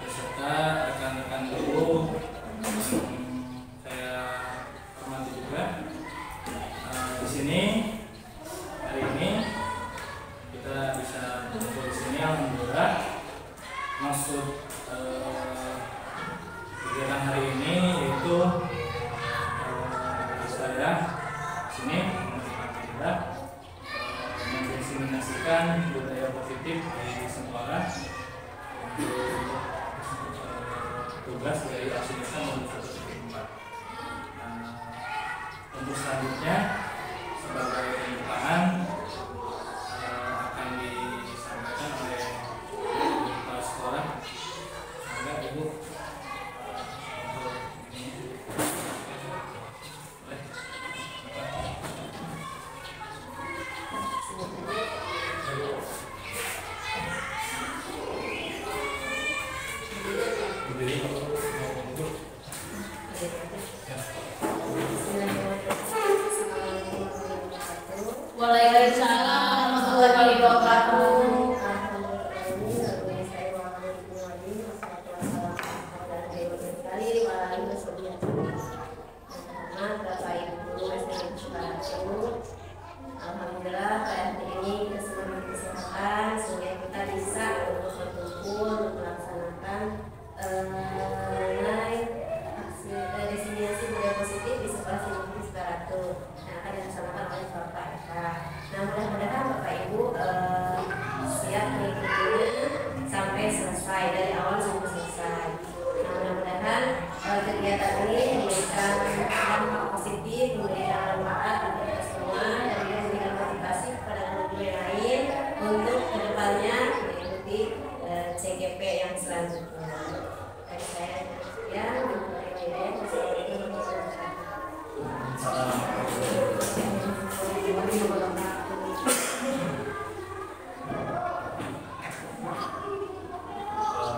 beserta rekan-rekan guru yang saya hormati juga. Di sini hari ini kita bisa berkumpul di sini, alhamdulillah. Maksud kegiatan hari ini yaitu saya di sini mendiseminasikan budaya positif di sekolah untuk tugas dari Aksinyusan nomor 1.4. Untuk selanjutnya sebagai pembukaan akan disampaikan oleh kepala sekolah. Semoga Ibu Waalaikumsalam warahmatullahi wabarakatuh. Alhamdulillah pada hari ini kita semua kesehatan sehingga kita bisa untuk berkumpul untuk melaksanakan aksi destinasi budaya positif di sekolah Sinopis Baratu yang akan dilaksanakan oleh Bapak Eka. Nah, mudah-mudahan Bapak Ibu siap mengikutinya sampai selesai, dari awal sampai selesai. Nah, mudah-mudahan kegiatan ini memberikan dampak positif, memberikan manfaat untuk kita semua, dan juga memberikan motivasi kepada guru yang lain untuk kedepannya mengikuti CGP yang selanjutnya. Dari saya ya,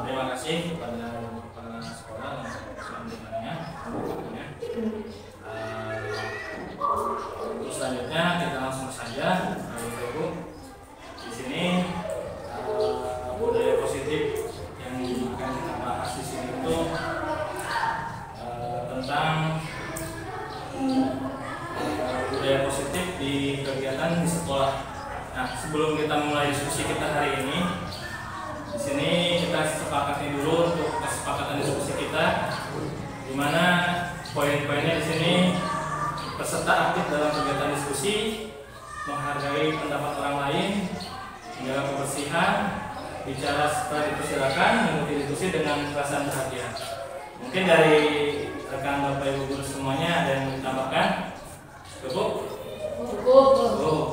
terima kasih kepada kepala sekolah untuk sambutannya. Untuk selanjutnya kita langsung saja, Ibu. Di sini budaya positif yang akan kita bahas di sini itu tentang budaya positif di kegiatan di sekolah. Nah, sebelum kita mulai diskusi kita hari ini, di sini kita sepakati dulu untuk kesepakatan diskusi kita, di mana poin-poinnya di sini peserta aktif dalam kegiatan diskusi, menghargai pendapat orang lain, menjaga kebersihan, bicara setelah dipersilakan, mengikuti diskusi dengan perasaan bahagia. Mungkin dari rekan Bapak Ibu guru semuanya ada yang ditambahkan? Cukup? Cukup.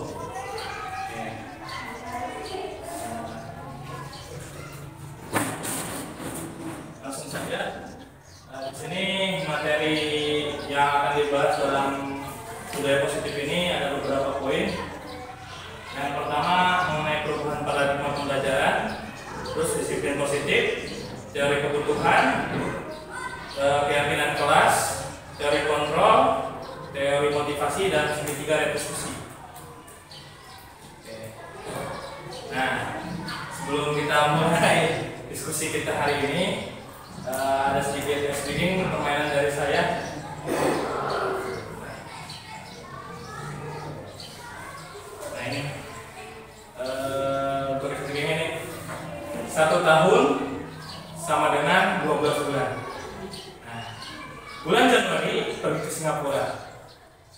Langsung saja. Di sini materi yang akan dibahas dalam budaya positif ini ada beberapa poin. Yang pertama mengenai perubahan paradigma pembelajaran, terus disiplin positif, teori kebutuhan, keyakinan kelas, teori kontrol, teori motivasi, dan segitiga reproduksi. Nah, sebelum kita mulai diskusi kita hari ini, ada sedikit explaining permainan dari saya. Nah ini untuk explaining ini 1 tahun sama dengan 12 bulan. Nah, bulan Januari pergi ke Singapura,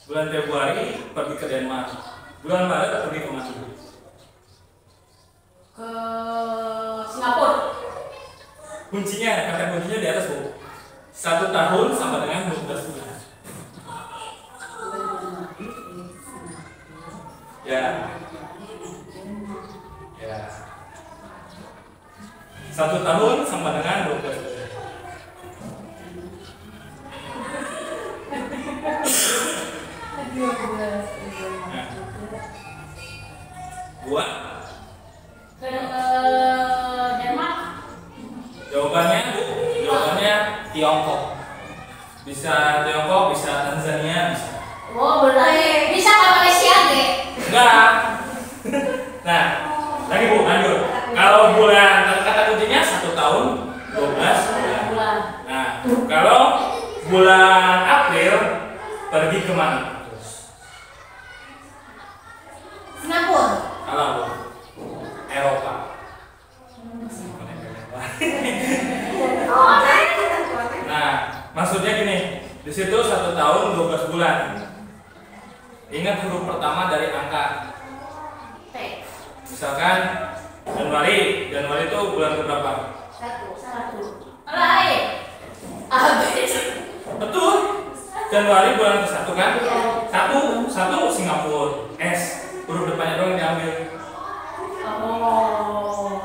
bulan Februari pergi ke Denmark, bulan Maret pergi ke mana? Ke Singapura. Kata kuncinya di atas, Bu. 1 tahun sama dengan 12 bulan. Ya. 1 tahun sama dengan 12 bulan. Nah. Buat Ke Denmark. Jawabannya Tiongkok. Bisa Tiongkok, bisa Tanzania, bisa. Oh, berarti bisa ke Malaysia, Ge? Enggak. Nah, lagi Bu, lanjut. Kalau bulan kata kuncinya 1 tahun bulan April pergi kemana? Singapura. Salah Bu. Eropa. Nah, maksudnya gini, di situ 1 tahun 12 bulan. Ingat huruf pertama dari angka. T. Misalkan Januari itu bulan keberapa? 1. Lain. Habis. Betul. Januari bulan ke-1 kan? Iya. 1 Singapura. S. Huruf depannya doang yang diambil. Oh.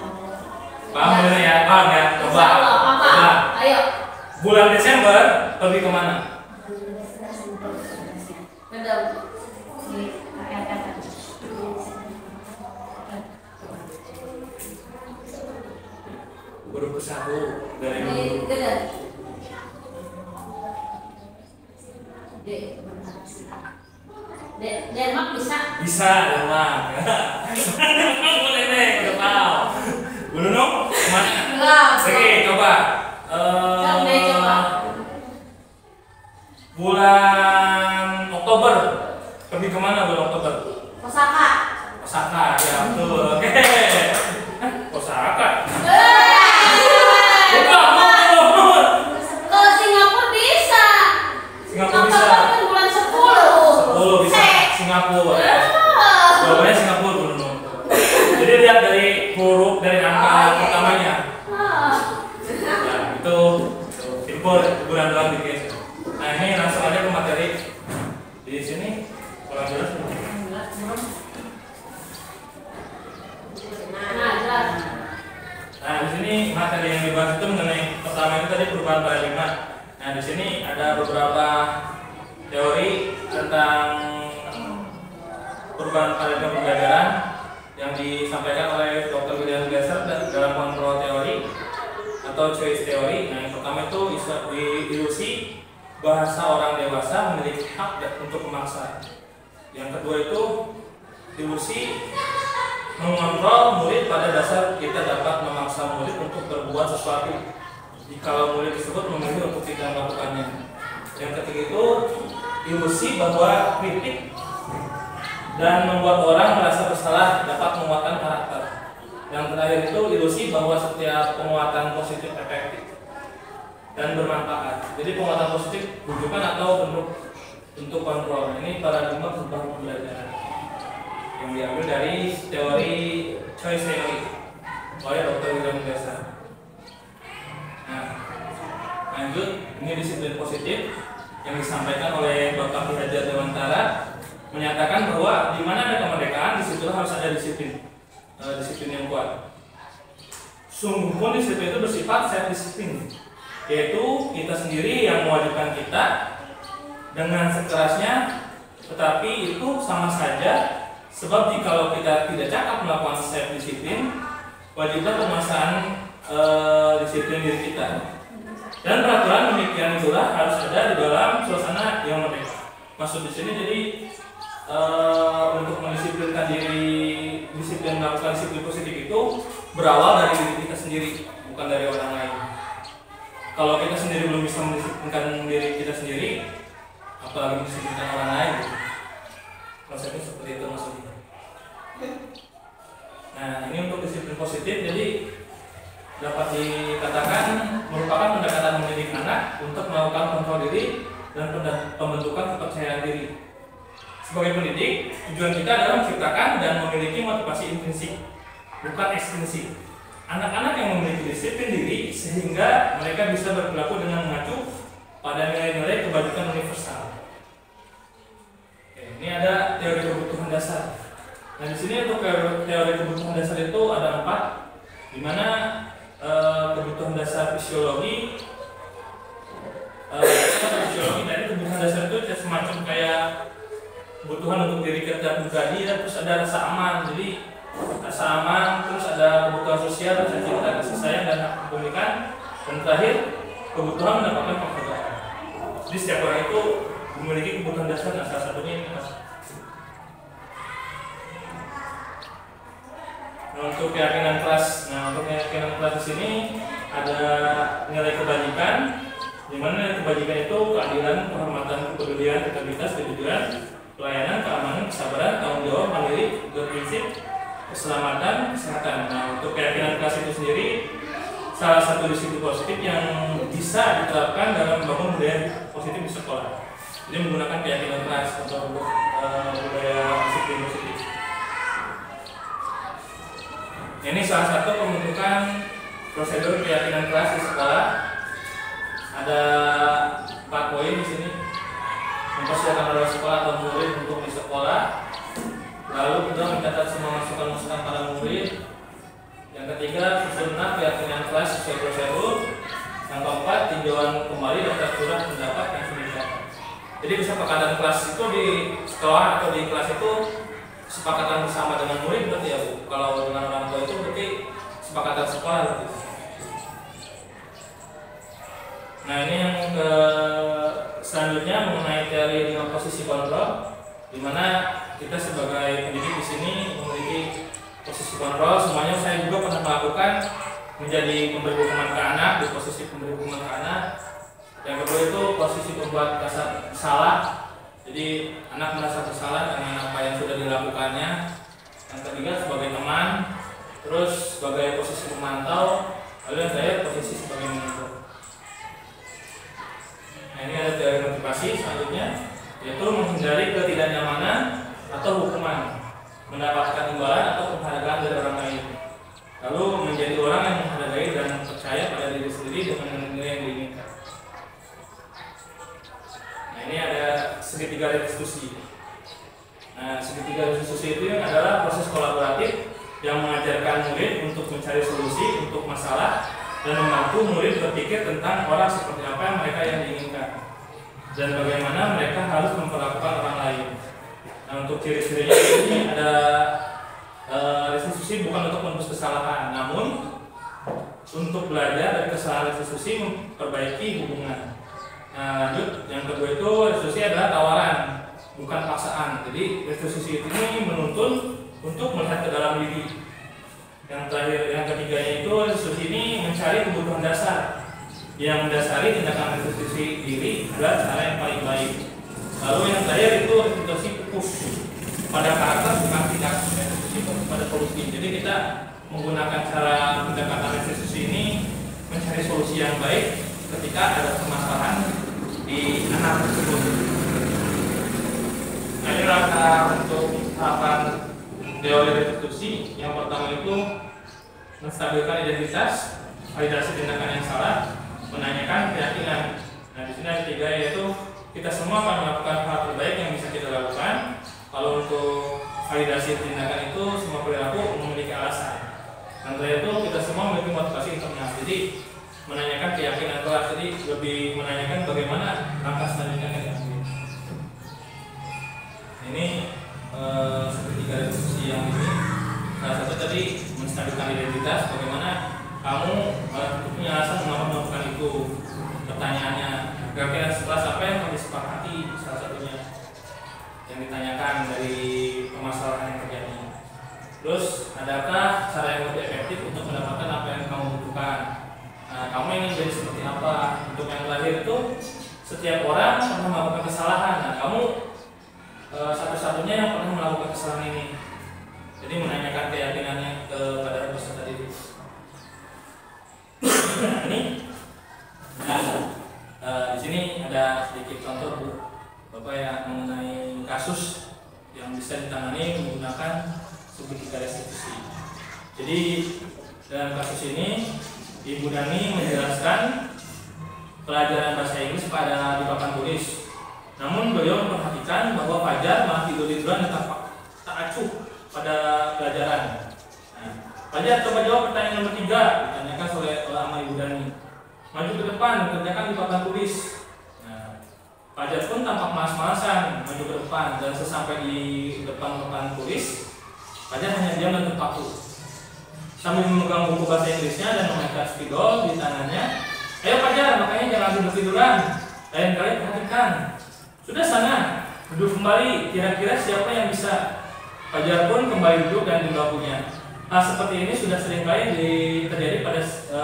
Paham ya? Paham ya? Coba. Apa? Coba. Ayo. Bulan Desember pergi kemana? Betul. Huruf ke-1 dari dulu. Betul. Denmark bisa. Bisa, Denmark. Boleh deh, udah tahu. Bu Nunung, kemana? Enggak. Oke, coba. Coba. Bulan Oktober pergi kemana bulan Oktober? Osaka. Osaka, ya betul. Oke. Osaka. Bukan. Kalau Singapura bisa. Singapura bisa. Kan bulan 10. 10 bisa. Singapura. Jawabannya Singapura Bu Nunung. Jadi lihat dari huruf dari angka pertamanya. Nah, itu info bulan doang dikit. Nah, ini langsung aja ke materi. Di sini kurang jelas. Nah, jelas. Nah, di sini materi yang dibahas itu mengenai pertama itu tadi perubahan paradigma. Nah, di sini ada beberapa teori tentang perubahan paradigma pembelajaran yang disampaikan oleh Dr. William Glasser dalam kontrol teori atau choice teori. Nah, yang pertama itu ilusi bahasa orang dewasa memiliki hak untuk memaksa. Yang kedua itu ilusi mengontrol murid pada dasar kita dapat memaksa murid untuk berbuat sesuatu jika murid tersebut memilih untuk tidak melakukannya. Yang ketiga itu ilusi bahwa kritik dan membuat orang merasa bersalah dapat menguatkan karakter. Yang terakhir itu ilusi bahwa setiap penguatan positif efektif dan bermanfaat. Jadi penguatan positif rujukan atau bentuk kontrol. Ini paradigma perubahan pembelajaran yang diambil dari teori choice theory oleh Dr. William Glasser. Nah, lanjut, ini disiplin positif yang disampaikan oleh Bapak Ki Hajar Dewantara menyatakan bahwa di mana ada kemerdekaan di situ harus ada disiplin, disiplin yang kuat. Sungguh pun disiplin itu bersifat self disiplin, yaitu kita sendiri yang mewajibkan kita dengan sekerasnya, tetapi itu sama saja. Sebab jikalau kita tidak cakap melakukan self disiplin, wajiblah pemaksaan disiplin diri kita. Dan peraturan demikian itulah harus ada di dalam suasana yang merdeka. Maksud di sini jadi untuk mendisiplinkan diri, disiplin melakukan disiplin positif itu berawal dari diri kita sendiri, bukan dari orang lain. Kalau kita sendiri belum bisa mendisiplinkan diri kita sendiri, apalagi mendisiplinkan orang lain. Konsepnya seperti itu maksudnya. Nah, ini untuk disiplin positif, jadi dapat dikatakan merupakan pendekatan mendidik anak untuk melakukan kontrol diri dan pembentukan kepercayaan diri. Sebagai pendidik, tujuan kita adalah menciptakan dan memiliki motivasi intrinsik, bukan ekstrinsik. Anak-anak yang memiliki disiplin diri sehingga mereka bisa berperilaku dengan mengacu pada nilai-nilai kebajikan universal. Ini ada teori kebutuhan dasar. Nah, di sini untuk teori kebutuhan dasar itu ada 4, di mana kebutuhan dasar fisiologi, dari kebutuhan dasar itu semacam kayak kebutuhan untuk diri kita pribadi, dan terus ada rasa aman. Jadi rasa aman, terus ada kebutuhan sosial, rasa cinta, kasih sayang, dan hak kepemilikan, dan terakhir kebutuhan mendapatkan penghargaan. Jadi setiap orang itu memiliki kebutuhan dasar, dan salah satunya ini. Nah, untuk keyakinan kelas, di sini ada nilai kebajikan Di mana kebajikan itu keadilan, kehormatan, kepedulian, integritas, kejujuran, pelayanan, keamanan, kesabaran, tanggung jawab, mandiri, berprinsip, keselamatan, kesehatan. Nah, untuk keyakinan kelas itu sendiri salah satu disiplin positif yang bisa diterapkan dalam membangun budaya positif di sekolah. Jadi menggunakan keyakinan kelas untuk budaya disiplin positif. Ini salah satu pembentukan prosedur keyakinan kelas di sekolah. Ada 4 poin di sini. Mempersiapkan orang sekolah atau murid untuk di sekolah. Lalu kita mencatat semua masukan-masukan para murid. Yang ketiga, susun keyakinan kelas sesuai prosedur. Yang keempat, tinjauan kembali daftar surat pendapat yang sudah dicatat. Jadi kesepakatan kelas itu di sekolah atau di kelas itu kesepakatan bersama dengan murid berarti ya Bu. Kalau dengan orang tua itu berarti kesepakatan sekolah berarti. Nah ini yang selanjutnya mengenai teori 5 posisi kontrol, di mana kita sebagai pendidik di sini memiliki posisi kontrol. Semuanya saya juga pernah melakukan menjadi pemberi hukuman ke anak, di posisi pemberi hukuman ke anak. Yang kedua itu posisi pembuat salah. Jadi anak merasa bersalah dengan apa yang sudah dilakukannya. Yang ketiga sebagai teman, terus sebagai posisi pemantau, lalu yang terakhir posisi sebagai mentor. Nah ini ada teori motivasi selanjutnya, yaitu menghindari ketidaknyamanan atau hukuman, mendapatkan imbalan atau penghargaan dari orang lain, lalu menjadi orang yang menghargai dan percaya pada diri sendiri dengan nilai yang diinginkan. Nah ini ada segitiga restitusi. Nah segitiga restitusi itu adalah proses kolaboratif yang mengajarkan murid untuk mencari solusi untuk masalah dan membantu murid berpikir tentang orang seperti apa yang mereka yang diinginkan dan bagaimana mereka harus memperlakukan orang lain. Nah untuk ciri-cirinya ini ada restitusi bukan untuk menebus kesalahan, namun untuk belajar dari kesalahan restitusi memperbaiki hubungan. Nah lanjut, yang kedua itu restitusi adalah tawaran, bukan paksaan. Jadi restitusi ini menuntun untuk melihat ke dalam diri. Yang terakhir, yang ketiganya itu restitusi ini mencari kebutuhan dasar yang mendasari tindakan restitusi diri adalah cara yang paling baik. Lalu yang terakhir itu restitusi fokus pada karakter bukan tindak, restitusi fokus pada solusi. Jadi kita menggunakan cara pendekatan restitusi ini mencari solusi yang baik ketika ada permasalahan di anak tersebut. Nah ini rangka untuk tahapan teori restitusi. Yang pertama itu menstabilkan identitas, validasi tindakan yang salah, menanyakan keyakinan. Nah di sini ada 3, yaitu kita semua akan melakukan hal terbaik yang bisa kita lakukan. Kalau untuk validasi tindakan itu semua perilaku memiliki alasan. Dan itu kita semua memiliki motivasi internal. Jadi menanyakan keyakinan kelas, jadi lebih menanyakan bagaimana langkah selanjutnya yang diambil. Ini segitiga restitusi yang ini. Salah satu tadi menstabilkan identitas, bagaimana kamu punya alasan mengapa melakukan itu. Pertanyaannya, kira-kira setelah apa yang kamu disepakati, salah satunya yang ditanyakan dari permasalahan yang terjadi. Terus, adakah cara yang lebih efektif untuk mendapatkan apa yang kamu butuhkan? Nah, kamu ingin jadi seperti apa? Untuk yang terakhir itu, setiap orang pernah melakukan kesalahan. Nah, kamu satu-satunya yang pernah melakukan kesalahan ini. Jadi menanyakan keyakinannya kepada peserta didik. Ini, di sini ada sedikit contoh Bu, Bapak yang mengenai kasus yang bisa ditangani menggunakan segitiga restitusi. Jadi dalam kasus ini Ibu Dani menjelaskan pelajaran bahasa Inggris pada di papan tulis. Namun beliau memperhatikan bahwa Fajar malah tidur-tiduran dan tak acuh pada pelajaran. Nah, Fajar coba jawab pertanyaan nomor 3, ditanyakan oleh sama Ibu Dani. Maju ke depan, kerjakan di papan tulis. Nah, Fajar pun tampak malas-malasan maju ke depan, dan sesampai di depan papan tulis, Fajar hanya diam dan terpaku. Sambil memegang buku bahasa Inggrisnya dan memainkan spidol di tangannya. Ayo Fajar, makanya jangan tidur-tiduran. Lain kali perhatikan. Sudah sana, duduk kembali. Kira-kira siapa yang bisa? Fajar pun kembali duduk dan di bangkunya. Hal seperti ini sudah sering kali terjadi pada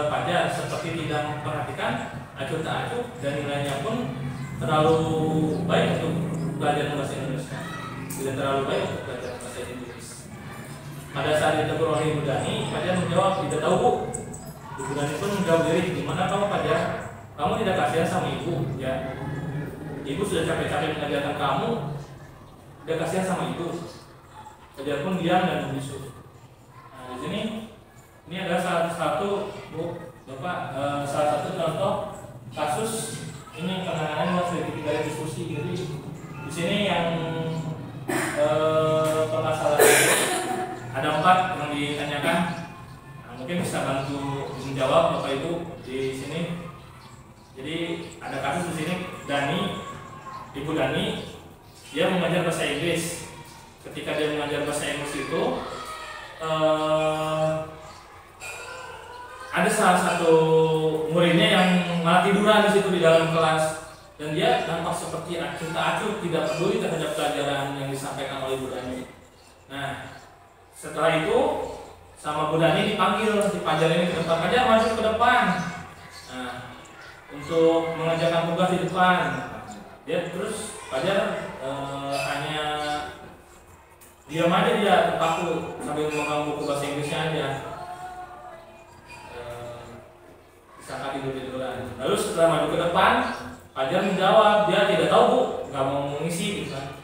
Fajar, seperti tidak memperhatikan acuh tak acuh dan nilainya pun terlalu baik untuk pelajaran bahasa Indonesia, tidak terlalu baik untuk pelajaran bahasa Inggris. Pada saat ditegur oleh Ibu Dani, Fajar menjawab, tidak tahu Bu. Ibu Dani pun menjawab diri, gimana kamu Fajar? Kamu tidak kasihan sama ibu, ya? Ibu sudah capek-capek mengajarkan kamu, tidak kasihan sama ibu. Fajar pun diam dan membisu. Nah, di sini ini adalah salah satu Bu, Bapak, salah satu contoh kasus ini penanganan yang sudah kita diskusi. Jadi di sini yang permasalahan ada 4 yang ditanyakan. Nah, mungkin bisa bantu menjawab Bapak Ibu di sini. Jadi ada kasus di sini Ibu Dani, dia mengajar bahasa Inggris. Ketika dia mengajar bahasa Inggris itu ada salah satu muridnya yang malah tiduran di situ di dalam kelas, dan dia nampak seperti acuh tak acuh, tidak peduli terhadap pelajaran yang disampaikan oleh Bu Dani. Nah, setelah itu sama Bu Dani dipanggil si Fajar ini ke depan, Fajar maju ke depan. Nah, untuk mengerjakan tugas di depan. Dia terus Fajar hanya diam aja, dia terpaku sambil memegang buku bahasa Inggrisnya aja. Sangka tidur-tiduran. Lalu setelah maju ke depan, Fajar menjawab, dia tidak tahu Bu, nggak mau mengisi gitu kan.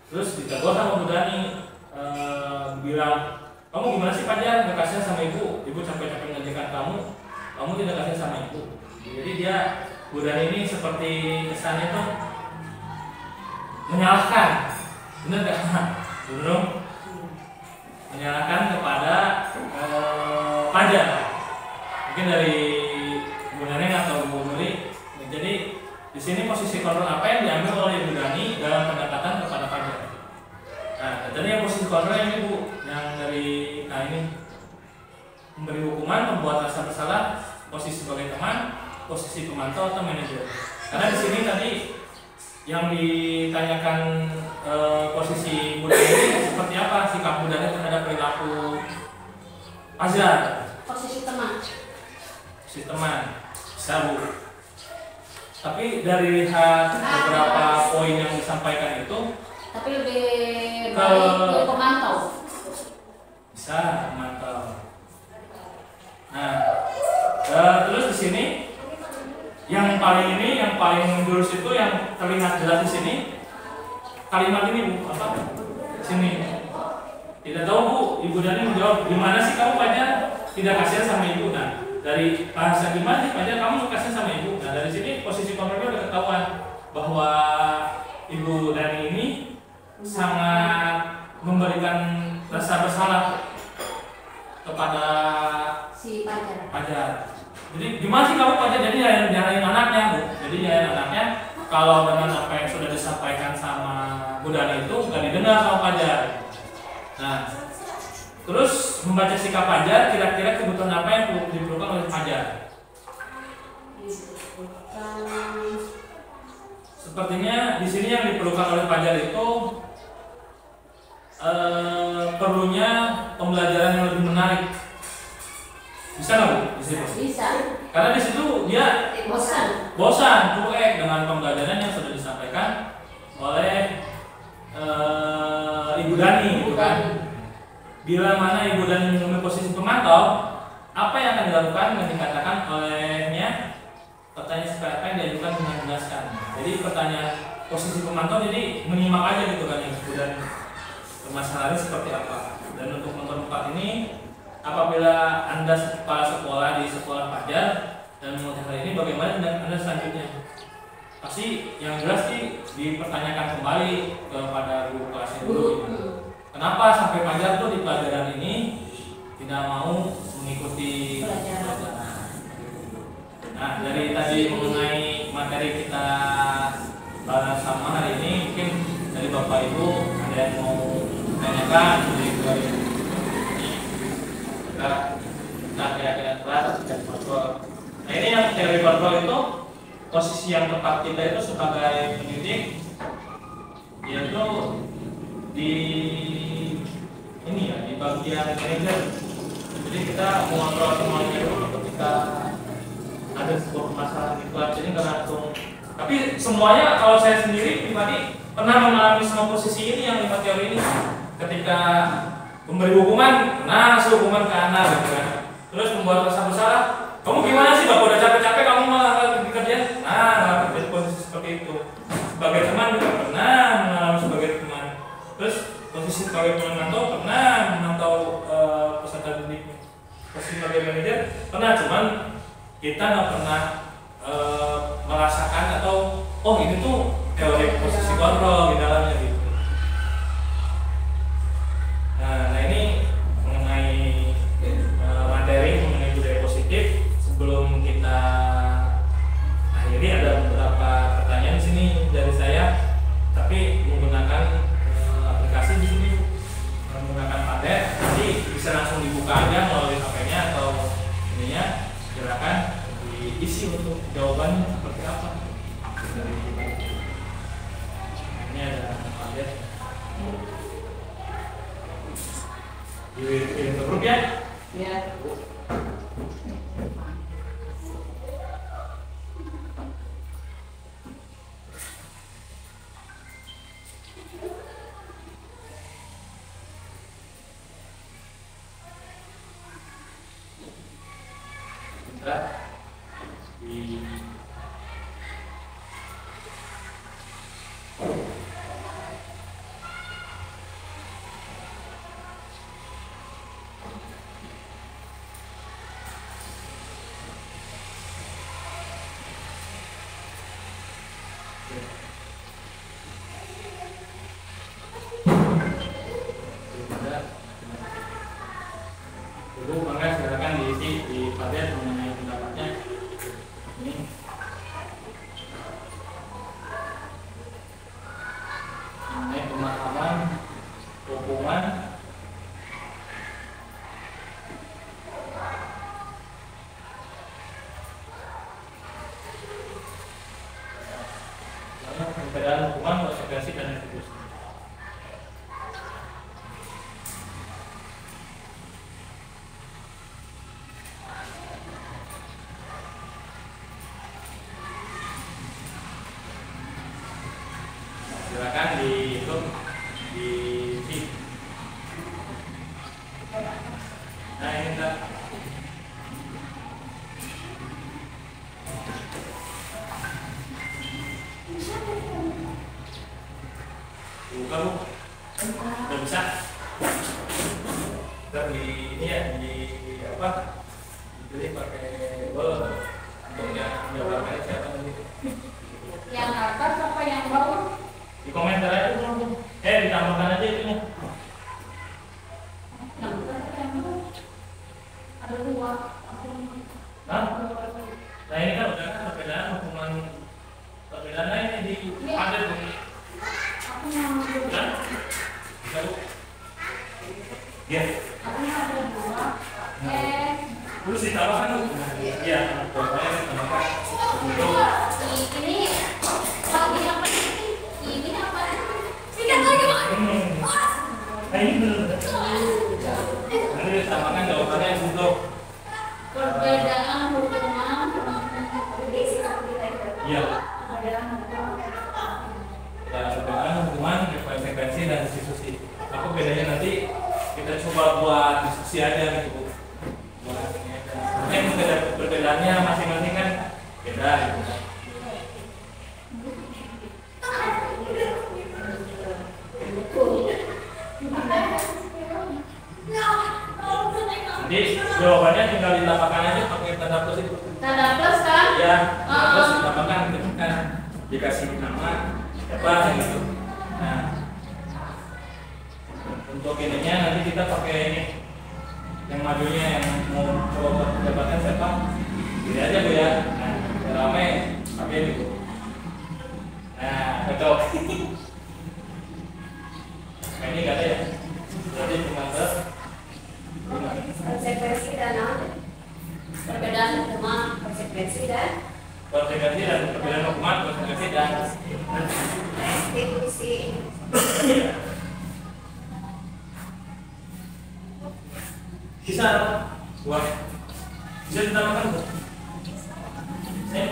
Terus ditegur sama Bu Dani, bilang, kamu gimana sih Fajar, nggak kasihan sama ibu capek-capek mengajarkan kamu tidak kasihan sama ibu. Jadi dia, Bu Dani ini seperti kesannya tuh menyalahkan, benar nggak? Belum menyalahkan kepada Fajar, mungkin dari Bu Neneng atau Bu Nuri. Jadi di sini posisi kontrol apa yang diambil oleh Bu Dani dalam pendekatan kepada Fajar. Nah, tadi yang posisi kontrol ini Bu, yang dari ini memberi hukuman, membuat rasa bersalah, posisi sebagai teman, posisi pemantau atau manajer. Karena di sini tadi yang ditanyakan posisi Bu Dani ini seperti apa sikap Bu Dani terhadap perilaku Fajar. Posisi teman. Posisi teman. Bisa Bu. Tapi dari lihat beberapa poin yang disampaikan itu, tapi lebih baik ke pemantau. Bisa memantau. Nah, terus di sini yang paling menjurus itu yang terlihat jelas di sini kalimat ini Bu, apa? Sini. Tidak tahu Bu, Ibu Dani menjawab, gimana sih kamu Fajar tidak kasihan sama ibu? Nah, dari bahasa gimana sih Fajar kamu kasihan sama ibu? Nah, dari sini posisi kontrolnya udah ketahuan bahwa Ibu Dani ini sangat memberikan rasa bersalah kepada Si Fajar. Jadi gimana sih kamu Fajar? Jadi nyalain anaknya Bu. Jadi nyalain anaknya kalau dengan apa yang sudah disampaikan sama Bu Dani itu nggak didengar sama Fajar. Nah, terus membaca sikap Fajar, kira-kira kebutuhan apa yang diperlukan oleh Fajar? Sepertinya di sini yang diperlukan oleh Fajar itu perlunya pembelajaran yang lebih menarik. Bisa nggak Bu? Di situ? Bisa. Karena di situ dia bosan, cuek dengan pembelajaran yang sudah disampaikan oleh Ibu Dani, gitu kan? Bila mana Ibu Dani mengambil posisi pemantau, apa yang akan dilakukan dan dikatakan olehnya? Pertanyaan seperti apa yang diajukan dengan menjelaskan. Jadi pertanyaan posisi pemantau jadi menyimak aja gitu kan Ibu Dani. Permasalahannya seperti apa? Dan untuk nomor 4 ini, apabila Anda kepala sekolah di sekolah Fajar dan mengetahui hal ini, bagaimana dengan Anda selanjutnya? Pasti yang jelas sih dipertanyakan kembali kepada guru kelasnya dulu. Kenapa sampai Fajar tuh di pelajaran ini tidak mau mengikuti pelajaran? Nah, dari tadi mengenai materi kita bahas sama hari ini, mungkin dari Bapak Ibu ada yang mau tanyakan dari kita kira-kira kelas dan kontrol. Nah, ini yang teori kontrol itu posisi yang tepat kita itu sebagai pendidik, yaitu di ini ya, di bagian manajer. Jadi kita mengontrol semuanya dulu ketika ada sebuah masalah di kelas. semuanya, kalau saya sendiri pribadi pernah mengalami semua posisi ini yang 5 teori ini. Ketika memberi hukuman, nah hukuman ke anak gitu kan. Terus membuat rasa bersalah, kamu gimana sih bapak udah capek-capek kamu malah kerja? Nah, jadi posisi seperti itu. Sebagai teman juga pernah mengalami sebagai teman. Terus posisi sebagai pemantau pernah memantau peserta didik. Posisi sebagai manajer pernah, cuman kita nggak pernah merasakan atau oh ini tuh teori posisi kontrol di dalamnya gitu. Nah ini mengenai materi mengenai budaya positif. Sebelum kita akhiri ada beberapa pertanyaan di sini dari saya, tapi menggunakan aplikasi di sini, menggunakan Padlet, jadi bisa langsung dibuka aja melalui HP-nya atau ininya. Silakan diisi untuk jawabannya seperti apa. Ini ada Padlet. Di grup ya? Ya. Di dulu maka silakan diisi di Padlet mengenai pendapatnya. Ini mengenai pemahaman hukuman perbedaan hukuman, konsekuensi dan eksekusi. Silakan di itu di sini. Nah ini enggak. Buka bu, udah bisa. Ntar di ini ya di apa? Jadi pakai untuk yang jawabannya siapa tadi? Yang atas apa yang bawah? Di komentar aja dulu. Ditambahkan aja itunya. Yang atas apa yang bawah? Ada 2. Nah ini kan udah kan perbedaan hukuman, perbedaannya ini di Padlet bu. Aku yang Kan? Bisa bu? Iya. aku yang ada 2. Terus ditambahkan bu? Iya. Pokoknya ditambahkan. Untuk Ini lagi apa ini? Ini apa? Sikat lagi Pak. Nah ini bener. Nanti ditambahkan jawabannya untuk Perbedaan hukuman. iya. Perbedaan hukuman. Perbedaan hukuman, konsekuensi dan eksekusi. Apa bedanya nanti kita coba buat diskusi aja gitu bu. Buat ini aja. Sebenarnya perbedaannya masing-masing kan beda gitu. Jadi jawabannya tinggal ditambahkan aja pakai tanda plus itu. Tanda plus kan? Ya, tanda plus ditambahkan gitu kan. Dikasih nama siapa gitu. Nah, untuk ininya nanti kita pakai ini yang majunya yang mau coba pendapatnya siapa? Pilih aja bu ya. Nah, biar rame pakai ini bu. Nah, cocok. Nah, ini nggak ada ya? Berarti cuma Konsekuensi dan Perbedaan hukuman. konsekuensi dan konsekuensi dan perbedaan hukuman, konsekuensi dan eksekusi. Bisa apa? Buat bisa ditambahkan bu? Saya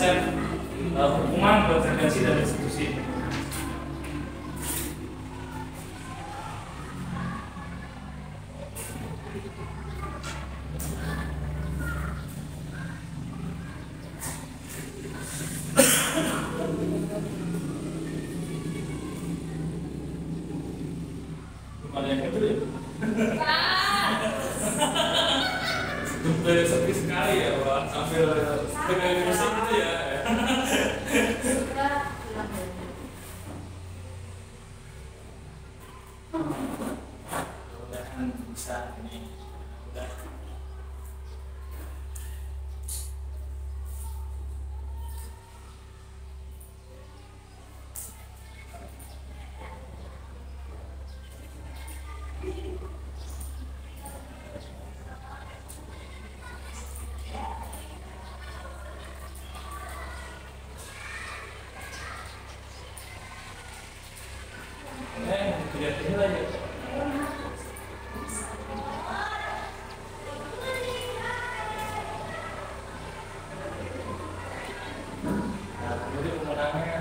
konsep hubungan, konsekuensi dan institusi. Ada yang kecil ya? Sepi sekali ya, Pak. Sambil dengan musik gitu ya. Mudah-mudahan bisa ini. Udah. Lihat ini lagi. Nah, jadi pemenangnya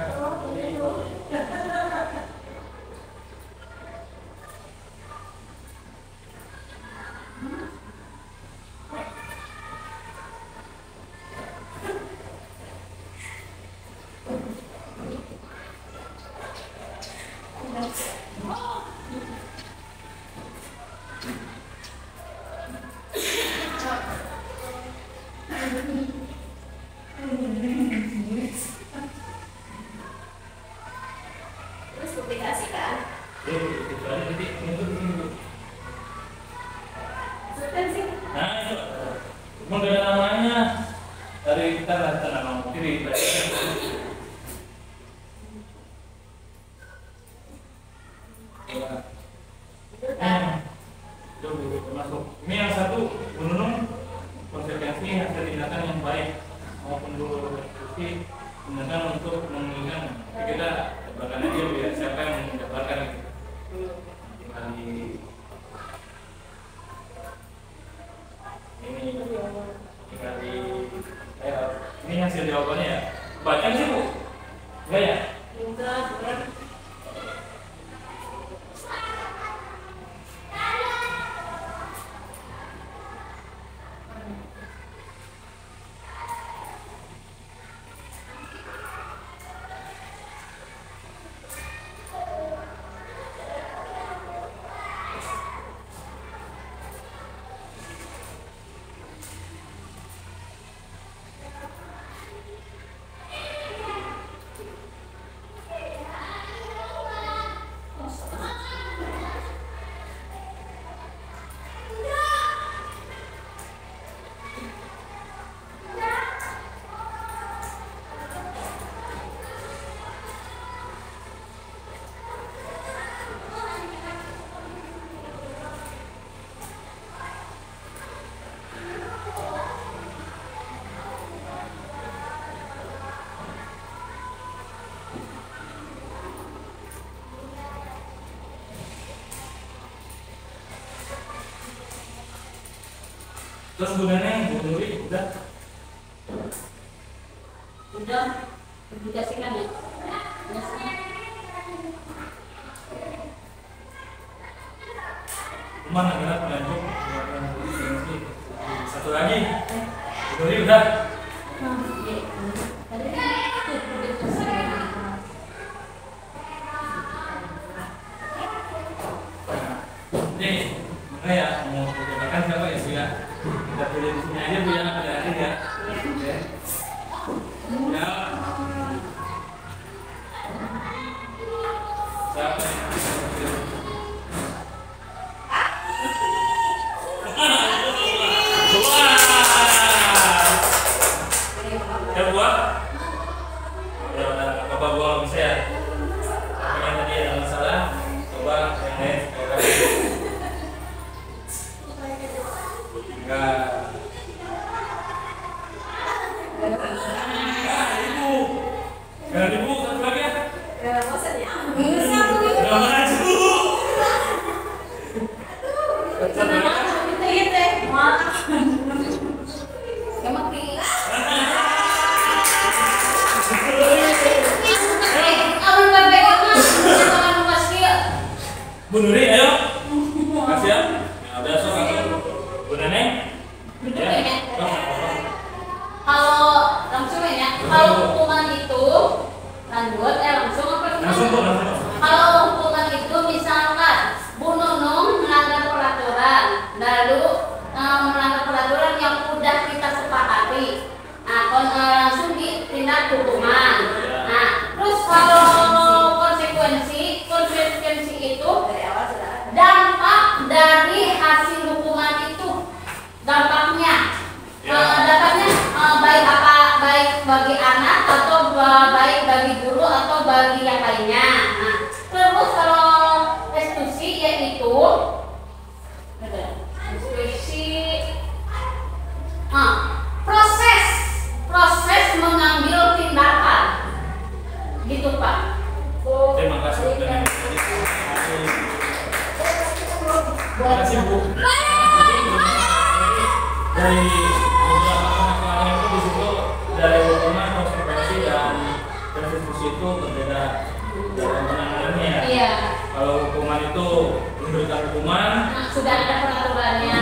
Terus publikasi kan? Substansi. nah itu emang gak ada namanya dari kita lah kita nama kiri termasuk ini yang satu menunjukkan konsekuensi hasil tindakan yang baik maupun dulu diskusi tindakan untuk memulihkan kita tebakan aja biar siapa yang mendapatkan tinggal di ini tinggal di ini hasil jawabannya ya baca sih Bu enggak ya Enggak. terus gunanya Bu Nuri udah publikasikan ya. mana gerak lanjut satu lagi Bu Nuri udah nih mana ya mau perkenalkan siapa ya Bu ya kita pilih di sini aja Bu ya pada akhir ya ya siapa yang ya buat ya udah Bapak gua nggak bisa ya tapi yang tadi ada masalah coba yang lain enggak ibu jangan ibu satu lagi ya Maksudnya udah maju satu lagi Bu Nuri, ayo. Kasih ya. Ya udah sok aku. Bu Neneng. Duduk Ya. ya. Sok. Kalau langsung ya, kalau hukuman itu langsung apa? Langsung Bu, langsung. Kalau hukuman itu misalkan Bu Nunung melanggar peraturan, lalu melanggar peraturan yang udah kita sepakati, nah langsung ditindak hukuman. Nah, terus kalau konsekuensi itu Dari awal sudah ada. dampak dari hasil hukuman itu, dampaknya baik apa, baik bagi anak atau baik bagi guru atau bagi yang lainnya. Nah, terus kalau restitusi yaitu proses mengambil tindakan gitu Pak. Terima kasih Bu Neneng. Terima kasih Bu. Dari beberapa penekanan itu di situ dari hukuman, konsekuensi dan restitusi itu berbeda dalam penanganannya. Iya. Kalau hukuman itu memberikan hukuman, Sudah ada peraturannya.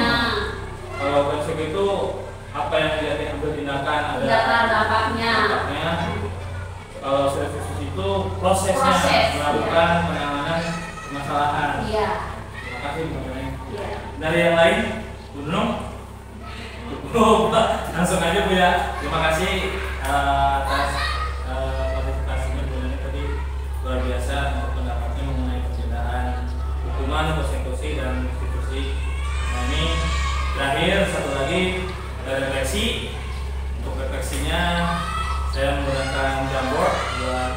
kalau konsekuensi itu apa yang dia ambil tindakan ada Dampaknya. dampaknya. Kalau restitusi itu prosesnya Proses, melakukan penanganan permasalahan. Iya. Terima kasih Bu Neneng. Iya. Dari yang lain, Bu Nunung? Oh, langsung aja Bu ya. Terima kasih atas partisipasinya Bu Neneng tadi, luar biasa untuk pendapatnya mengenai perbedaan hukuman, konsekuensi dan restitusi. Nah ini terakhir satu lagi ada refleksi. Untuk refleksinya saya menggunakan Jamboard buat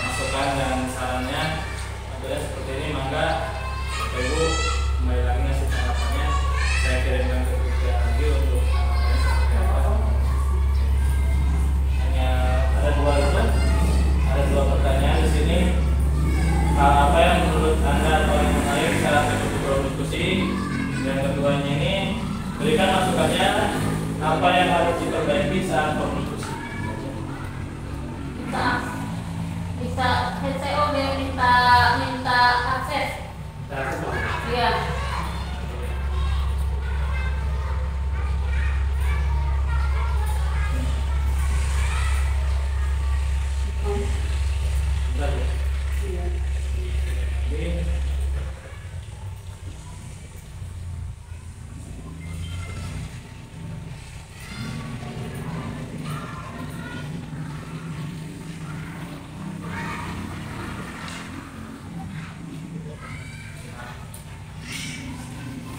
masukan dan sarannya. Apabila seperti ini maka Bapak Ibu kembali lagi ngasih tanggapannya, saya kirimkan ke kita lagi untuk tanggapannya seperti apa. Hanya ada dua pertanyaan di sini. Hal apa yang menurut Anda paling menarik saat mengikuti diskusi? Dan keduanya ini berikan masukannya apa yang harus diperbaiki saat berdiskusi. Bisa HCO dia minta akses. Iya. Bentar ya.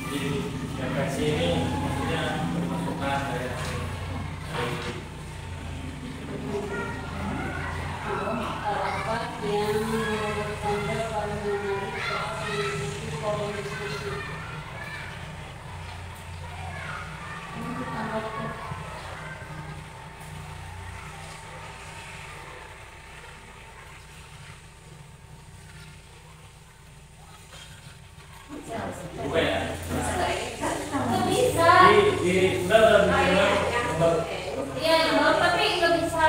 Jadi, refleksi ini maksudnya masukan dari Apa yang menurut Anda paling menarik saat mengikuti forum diskusi? bukan ya? Nggak bisa. Udah Iya, nomor tapi nggak bisa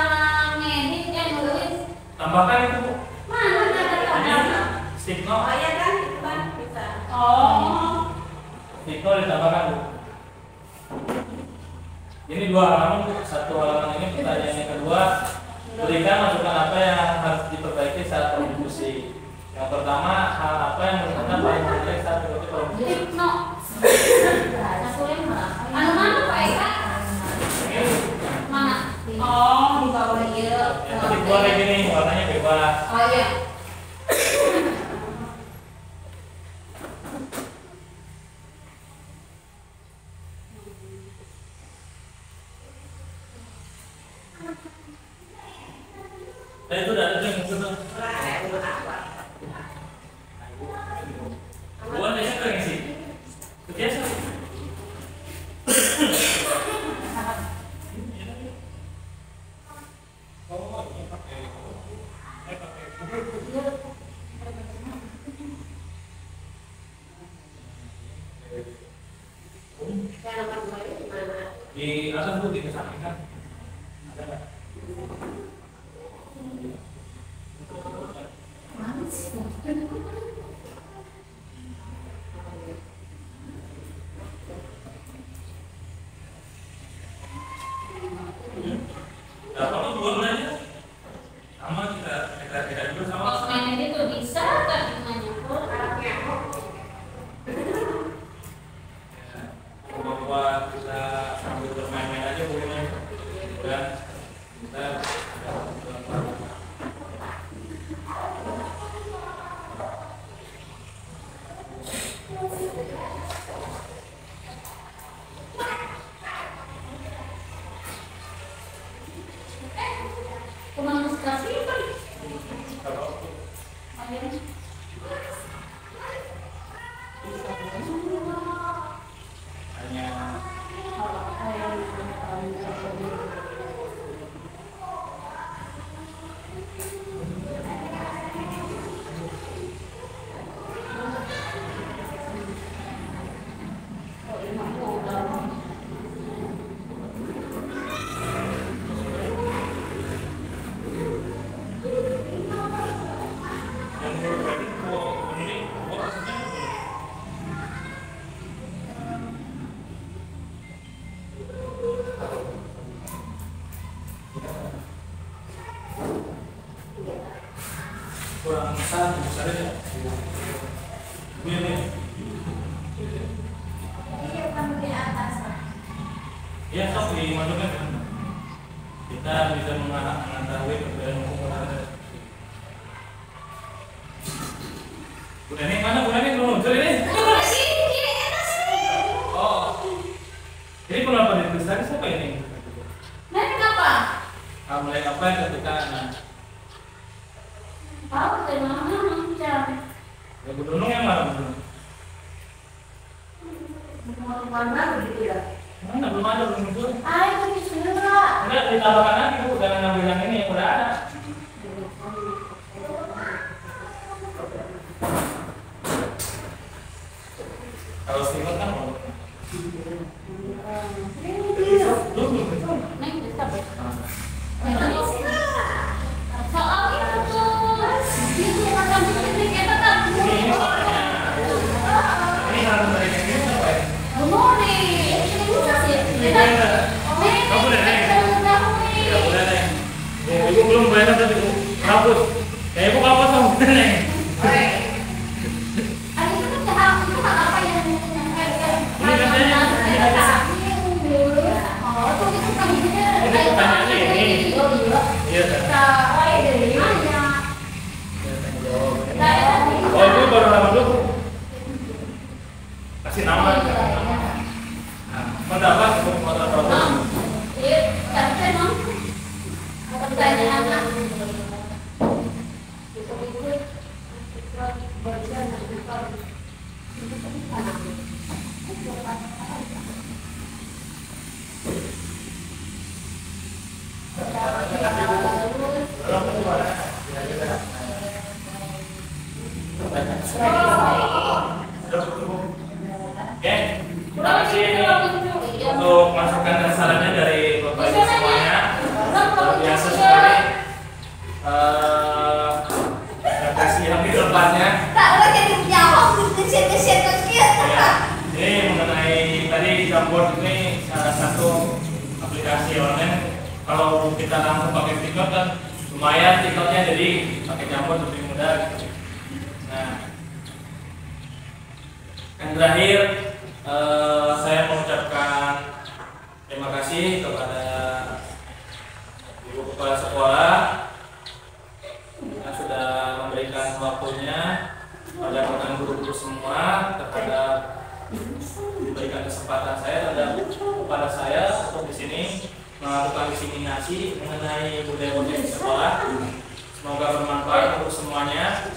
ngedit nulis. tambahkan itu Bu. Mana ada tanda? Stigma. Oh ya kan, itu kan bisa. Oh. Stigma ditambahkan Bu. Ini 2 halaman Bu. 1 halaman ini pertanyaan yang kedua, berikan masukan apa yang harus diperbaiki saat berdiskusi. Yang pertama, hal apa yang menurut Anda paling menarik saat mengikuti forum diskusi? Hipno. Anu mana Pak Eka? Mana? Oh, di bawah iya. Yang kedua kayak gini, warnanya bebas. Oh iya. Itu udah ada yang sudah. Bukan biasa keren sih. Biasa. Di atas Bu, dikesampingkan. Ada nggak? mudah-mudahan kita kurang besar ya. Ini. Ini kamu di atas, Pak. Ya, sok dimasukkan. Kita bisa mengetahui perbedaan ukuran. Udah nih, mana udah nih belum muncul ini? Oh, ini kenapa ditulis tadi siapa ini? Nah, kenapa? Mulai apa ketika anak? Tahu dari mana macam? Ya, Budunung yang mana Budunung? Mana begitu ya? Mana belum ada belum muncul? Ayo pergi segera. Enggak, ditambahkan lagi Bu, jangan ngambil yang ini yang udah ada. Kalau stimut kan mau. Nih, bisa soal itu tuh, itu makan sedikit kita tak Ini soalnya. Ini harus dari yang ini apa ya? bunuh nih. Ini bisa sih. Kita Kamu udah nih? Ya udah nih. Ibu belum bayar tadi Bu. Hapus. Ya Ibu hapus dong. Nih. Iya kan? Oh itu baru nama dulu. Kasih nama. Nah, mau dapat mau dapat. Oke, terima kasih untuk masukan dan sarannya dari Bapak Ibu semuanya. Luar biasa sekali. Terima kasih yang di depannya. Ya, ini mengenai tadi Jamboard ini salah satu aplikasi online. Kalau kita langsung pakai TikTok kan lumayan TikToknya, jadi pakai Jamboard lebih mudah. Nah, yang terakhir saya mengucapkan terima kasih kepada Ibu Kepala Sekolah yang sudah memberikan waktunya pada rekan guru-guru semua, terhadap diberikan kesempatan saya terhadap kepada saya untuk di sini melakukan diseminasi mengenai budaya-budaya di sekolah. Semoga bermanfaat untuk semuanya.